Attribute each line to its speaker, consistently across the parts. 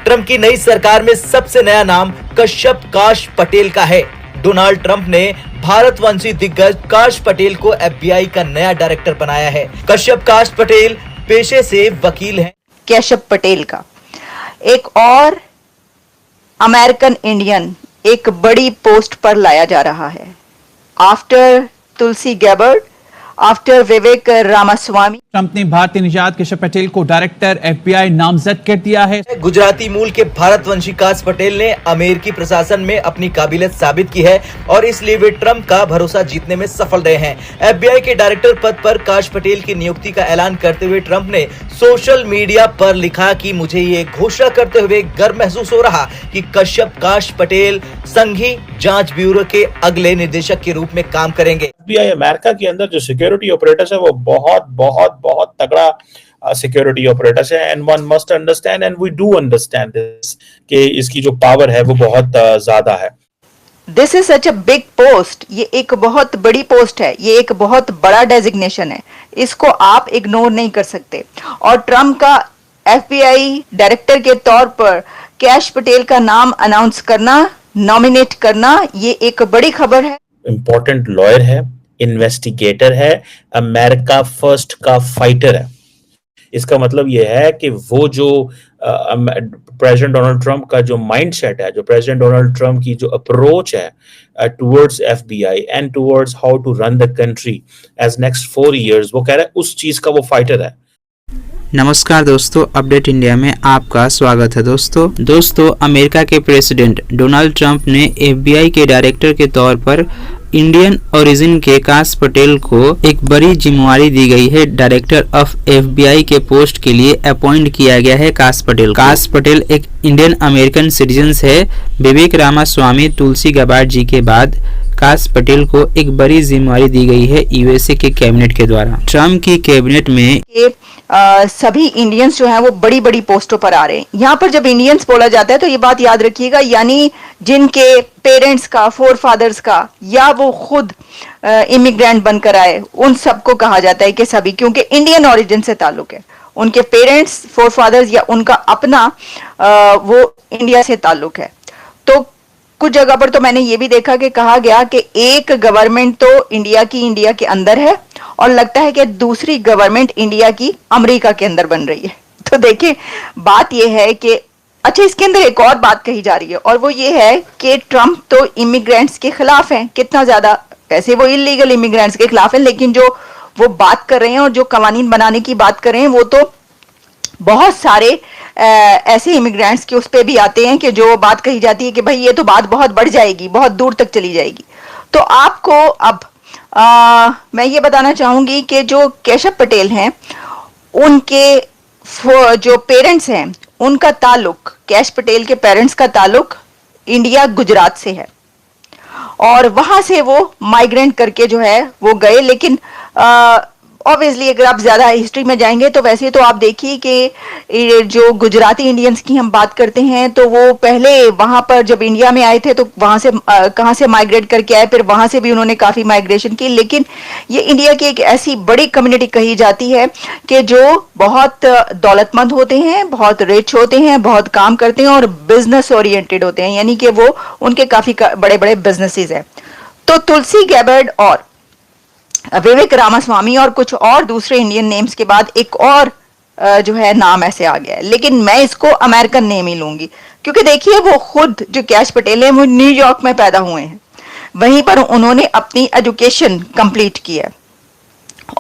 Speaker 1: Trump की नई सरकार में सबसे नया नाम कश्यप काश पटेल का है। डोनाल्ड ट्रंप ने भारतवंशी दिग्गज काश पटेल को एफबीआई का नया डायरेक्टर बनाया है। कश्यप काश पटेल पेशे से वकील हैं।
Speaker 2: कश्यप पटेल का एक और अमेरिकन इंडियन एक बड़ी पोस्ट पर लाया जा रहा है। आफ्टर तुलसी गैबर्ड, आफ्टर विवेक रामास्वामी,
Speaker 3: ट्रंप ने भारतीय निजात कश्यप पटेल को डायरेक्टर एफबीआई नामजद कर दिया है।
Speaker 1: गुजराती मूल के भारतवंशी काश पटेल ने अमेरिकी प्रशासन में अपनी काबिलियत साबित की है और इसलिए वे ट्रंप का भरोसा जीतने में सफल रहे हैं। एफबीआई के डायरेक्टर पद पर काश पटेल की नियुक्ति का ऐलान करते हुए ट्रंप ने सोशल मीडिया पर लिखा कि मुझे ये घोषणा करते हुए गर्व महसूस हो रहा कि कश्यप काश पटेल संघीय जांच ब्यूरो के अगले निदेशक के रूप में काम करेंगे।
Speaker 4: एफबीआई अमेरिका के अंदर जो सिक्योरिटी ऑपरेटर्स है वो बहुत बहुत बहुत तगड़ा सिक्योरिटी ऑपरेटर्स है and one must understand and we do understand this कि इसकी जो पावर है वो बहुत ज्यादा है।
Speaker 2: This is such a big post, ये एक बहुत बड़ी पोस्ट है, ये एक बहुत बड़ा डेजिग्नेशन है, इसको आप इग्नोर नहीं कर सकते। और ट्रम्प का एफबीआई डायरेक्टर के तौर पर काश पटेल का नाम अनाउंस करना, नॉमिनेट करना, ये एक बड़ी खबर है।
Speaker 4: इंपॉर्टेंट लॉयर है, इन्वेस्टिगेटर है, अमेरिका फर्स्ट का फाइटर है। इसका मतलब यह है कि वो जो प्रेसिडेंट डोनाल्ड ट्रंप का जो माइंडसेट है, जो प्रेसिडेंट डोनाल्ड ट्रंप की जो अप्रोच है towards FBI and towards how to run the country as next 4 years, वो कह रहा है उस चीज का वो फाइटर है।
Speaker 5: नमस्कार दोस्तों, अपडेट इंडिया में आपका स्वागत है। दोस्तों अमेरिका के प्रेसिडेंट डोनाल्ड ट्रंप ने एफबीआई के डायरेक्टर के तौर पर इंडियन ओरिजिन के काश पटेल को एक बड़ी जिम्मेवारी दी गई है। डायरेक्टर ऑफ एफबीआई के पोस्ट के लिए अपॉइंट किया गया है काश पटेल। काश पटेल एक इंडियन अमेरिकन सिटीजन है। विवेक रामास्वामी, तुलसी गैबार्ड जी के बाद काश पटेल को एक बड़ी जिम्मेवारी दी गई है यूएसए के कैबिनेट के द्वारा। ट्रम्प की कैबिनेट में
Speaker 2: सभी इंडियंस जो हैं वो बड़ी बड़ी पोस्टों पर आ रहे हैं। यहाँ पर जब इंडियंस बोला जाता है तो ये बात याद रखिएगा, यानी जिनके पेरेंट्स का, फोर फादर्स का, या वो खुद इमिग्रेंट बनकर आए, उन सबको कहा जाता है कि सभी, क्योंकि इंडियन ओरिजिन से ताल्लुक है, उनके पेरेंट्स, फोर फादर्स या उनका अपना वो इंडिया से ताल्लुक है। तो कुछ जगह पर तो मैंने ये भी देखा कि कहा गया कि एक गवर्नमेंट तो इंडिया के अंदर है और लगता है कि दूसरी गवर्नमेंट इंडिया की अमेरिका के अंदर बन रही है। तो देखिए बात यह है कि अच्छा, इसके अंदर एक और बात कही जा रही है और वो ये है कि ट्रंप तो इमिग्रेंट्स के खिलाफ हैं, कितना ज्यादा, वैसे वो इलीगल इमिग्रेंट्स के खिलाफ है, लेकिन जो वो बात कर रहे हैं और जो कवानीन बनाने की बात कर रहे हैं वो तो बहुत सारे ऐसे इमिग्रेंट्स के उस पे भी आते हैं कि जो बात कही जाती है कि भाई ये तो बात बहुत बढ़ जाएगी, बहुत दूर तक चली जाएगी। तो आपको अब मैं ये बताना चाहूंगी कि जो कश्यप पटेल हैं उनके जो पेरेंट्स हैं उनका ताल्लुक, कैश पटेल के पेरेंट्स का ताल्लुक इंडिया गुजरात से है और वहां से वो माइग्रेंट करके जो है वो गए। लेकिन ऑब्वियसली अगर आप ज्यादा हिस्ट्री में जाएंगे तो वैसे तो आप देखिए कि जो गुजराती इंडियंस की हम बात करते हैं तो वो पहले वहां पर जब इंडिया में आए थे तो वहां से कहां से माइग्रेट करके आए, फिर वहां से भी उन्होंने काफी माइग्रेशन की। लेकिन ये इंडिया की एक ऐसी बड़ी कम्युनिटी कही जाती है कि जो बहुत दौलतमंद होते हैं, बहुत रिच होते हैं, बहुत काम करते हैं और बिजनेस ओरिएंटेड होते हैं, यानी कि वो उनके काफी बड़े बड़े बिजनेसेस हैं। तो तुलसी गैबर्ड और विवेक रामास्वामी और कुछ और दूसरे इंडियन नेम्स के बाद एक और जो है नाम ऐसे आ गया है, लेकिन मैं इसको अमेरिकन नेम ही लूंगी क्योंकि देखिए वो खुद जो काश पटेल है वो न्यूयॉर्क में पैदा हुए हैं, वहीं पर उन्होंने अपनी एजुकेशन कंप्लीट की है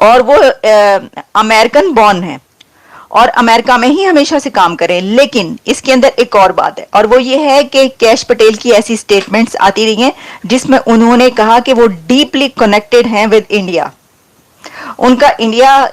Speaker 2: और वो अमेरिकन बॉर्न है और अमेरिका में ही हमेशा से काम करें। लेकिन इसके अंदर एक और बात है और वो ये है कि काश पटेल की ऐसी स्टेटमेंट्स आती रही हैं जिसमें उन्होंने कहा कि वो डीपली कनेक्टेड हैं विद इंडिया। उनका इंडिया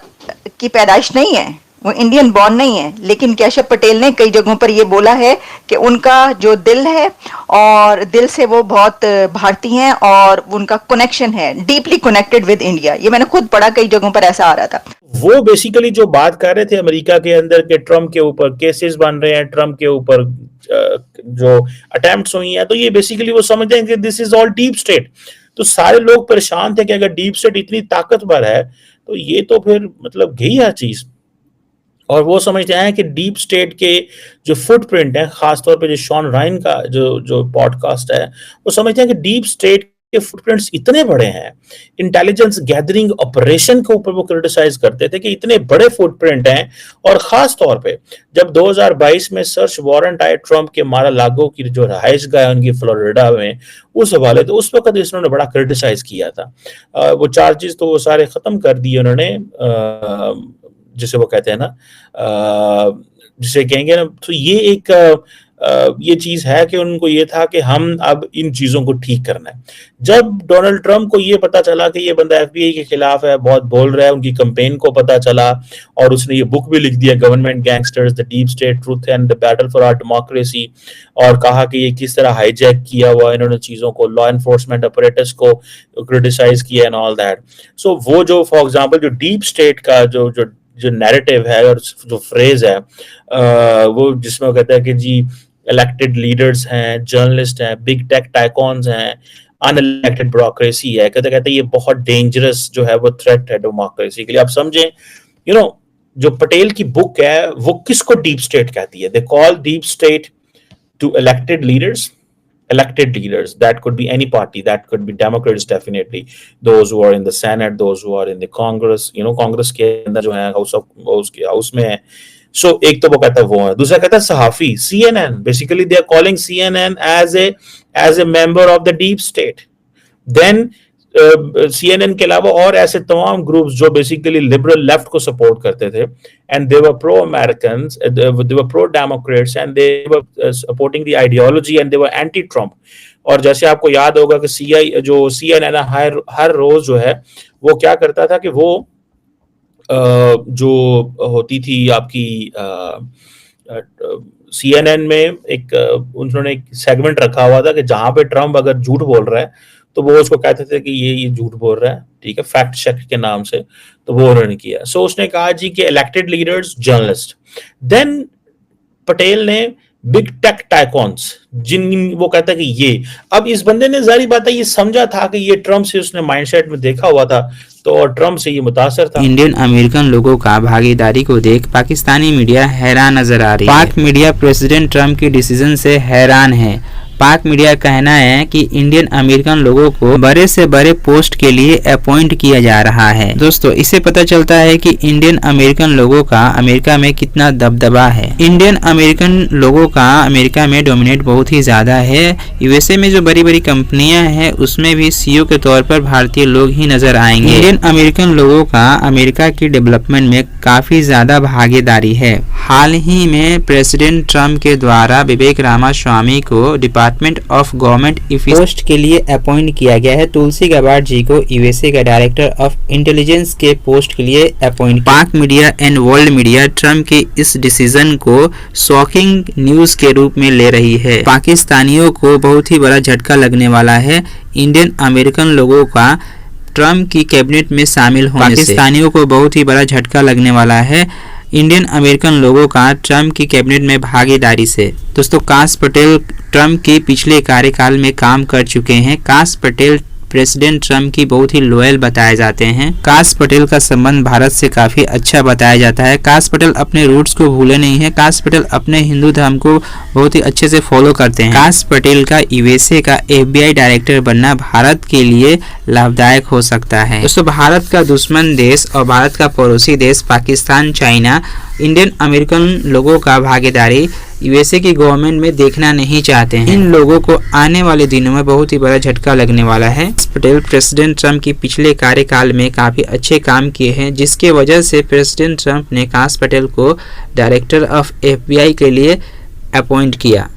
Speaker 2: की पैदाइश नहीं है, वो इंडियन बॉर्न नहीं है, लेकिन कश्यप पटेल ने कई जगहों पर ये बोला है कि उनका जो दिल है और दिल से वो बहुत भारतीय हैं और उनका कनेक्शन है, डीपली कनेक्टेड विद इंडिया। ये मैंने खुद पढ़ा, कई जगहों पर ऐसा आ रहा था।
Speaker 4: वो बेसिकली जो बात कर रहे थे अमेरिका के अंदर के ट्रम्प के ऊपर केसेस बन रहे हैं, ट्रम्प के ऊपर जो अटेम्प्ट्स हुई हैं, तो ये बेसिकली वो समझते हैं कि this is all deep state. तो सारे लोग परेशान थे कि अगर डीप स्टेट इतनी ताकतवर है तो ये तो फिर मतलब गई है चीज। और वो समझते हैं कि डीप स्टेट के जो फुटप्रिंट है, खासतौर पे जो शॉन राइन का जो पॉडकास्ट है, वो समझते हैं कि डीप स्टेट के फुटप्रिंट्स इतने बड़े हैं, इंटेलिजेंस गैदरिंग ऑपरेशन के ऊपर वो क्रिटिसाइज करते थे कि इतने बड़े फुटप्रिंट हैं। और खास तौर पे जब 2022 में सर्च वारंट आए ट्रंप के मारा-लागो की जो रहाइश गाह उनकी फ्लोरिडा में, उस हवाले तो उस वक्त इसने बड़ा क्रिटिसाइज किया था। वो चार्जेस तो वो सारे खत्म कर दिए उन्होंने, जिसे वो कहते हैं ना, जिसे कहेंगे ना, तो ये एक ये चीज है कि उनको ये था कि हम अब इन चीजों को ठीक करना है। जब डोनाल्ड ट्रंप को ये पता चला कि ये बंदा एफबीआई के खिलाफ है, बहुत बोल रहा है, उनकी कैंपेन को पता चला और उसने ये बुक भी लिख दिया, government gangsters the deep state truth and the battle for our democracy, और कहा कि ये किस तरह हाईजैक किया हुआ इन्होंने चीजों को, लॉ एनफोर्समेंट अपरेटस को क्रिटिसाइज किया एंड ऑल दैट। सो वो जो फॉर एग्जांपल जो डीप स्टेट का जो नैरेटिव है और जो फ्रेज है, वो जिसमें वो कहता है कि जी इलेक्टेड लीडर्स हैं, जर्नलिस्ट हैं, बिग टेक टाइकॉन्स हैं, अनइलेक्टेड ब्यूरोक्रेसी है, कहते ये बहुत डेंजरस जो है वो थ्रेट है डेमोक्रेसी के लिए। आप समझें, जो पटेल की बुक है वो किसको डीप स्टेट कहती है? They call deep state to elected leaders that could be any party, that could be Democrats definitely, those who are in the Senate, those who are in the Congress, Congress के अंदर जो है house में है। सो एक तो वो कहता है वो है, दूसरा कहता है सहाफी, CNN, basically they are calling CNN as a member of the deep state. Then CNN के अलावा और ऐसे तमाम ग्रुप्स जो बेसिकली लिबरल लेफ्ट को सपोर्ट करते थे, and they were pro Americans, they were pro Democrats, and they were supporting the ideology, and they were anti Trump. और जैसे आपको याद होगा कि CNN हर रोज जो है वो क्या करता था कि वो जो होती थी आपकी CNN में एक उन्होंने एक सेगमेंट रखा हुआ था कि जहां पे ट्रम्प अगर झूठ बोल रहा है तो वो उसको कहते थे कि ये झूठ बोल रहा है, ठीक है, फैक्ट चेक के नाम से। तो वो उन्होंने किया। सो उसने कहा जी कि elected leaders, journalist. Then Patel ने बिग टेक टाइकॉन्स, जिन वो कहता है कि ये, अब इस बंदे ने जारी बात है ये समझा था कि ये ट्रम्प से उसने माइंडसेट में देखा हुआ था, तो और ट्रम्प से ये मुतासर था।
Speaker 5: इंडियन अमेरिकन लोगों का भागीदारी को देख पाकिस्तानी मीडिया हैरान नजर आ रही है। पाक मीडिया प्रेसिडेंट ट्रम्प की डिसीजन से हैरान है। पाक मीडिया का कहना है कि इंडियन अमेरिकन लोगों को बड़े से बड़े पोस्ट के लिए अपॉइंट किया जा रहा है। दोस्तों, इससे पता चलता है कि इंडियन अमेरिकन लोगों का अमेरिका में कितना दबदबा है। इंडियन अमेरिकन लोगों का अमेरिका में डोमिनेट बहुत ही ज्यादा है। यूएसए में जो बड़ी बड़ी कंपनियां हैं उसमें भी सीईओ के तौर पर भारतीय लोग ही नजर आएंगे। इंडियन अमेरिकन लोगों का अमेरिका की डेवलपमेंट में काफी ज्यादा भागीदारी है। हाल ही में प्रेसिडेंट ट्रम्प के द्वारा विवेक रामास्वामी को डिपार्टमेंट ऑफ गवर्नमेंट पोस्ट के लिए अपॉइंट किया गया है। तुलसी गबार्ड जी को यूएसए का डायरेक्टर ऑफ इंटेलिजेंस के पोस्ट के लिए अपॉइंट। पाक media and world media Trump के इस डिसीजन को शॉकिंग न्यूज के रूप में ले रही है। पाकिस्तानियों को बहुत ही बड़ा झटका लगने वाला है। इंडियन अमेरिकन लोगों का ट्रम्प की कैबिनेट में शामिल होने से पाकिस्तानियों को बहुत ही बड़ा झटका लगने वाला है। इंडियन अमेरिकन लोगों का ट्रम्प की कैबिनेट में भागीदारी से। दोस्तों, काश पटेल ट्रम्प के पिछले कार्यकाल में काम कर चुके हैं। काश पटेल प्रेसिडेंट ट्रम्प की बहुत ही लॉयल बताए जाते हैं। काश पटेल का संबंध भारत से काफी अच्छा बताया जाता है। काश पटेल अपने रूट्स को भूले नहीं है। काश पटेल अपने हिंदू धर्म को बहुत ही अच्छे से फॉलो करते हैं। काश पटेल का यूएसए का एफबीआई डायरेक्टर बनना भारत के लिए लाभदायक हो सकता है। दोस्तों, भारत का दुश्मन देश और भारत का पड़ोसी देश पाकिस्तान, चाइना इंडियन अमेरिकन लोगों का भागीदारी यूएसए की गवर्नमेंट में देखना नहीं चाहते हैं। इन लोगों को आने वाले दिनों में बहुत ही बड़ा झटका लगने वाला है। पटेल प्रेसिडेंट ट्रम्प की पिछले कार्यकाल में काफी अच्छे काम किए हैं, जिसके वजह से प्रेसिडेंट ट्रम्प ने काश पटेल को डायरेक्टर ऑफ एफबीआई के लिए अपॉइंट किया।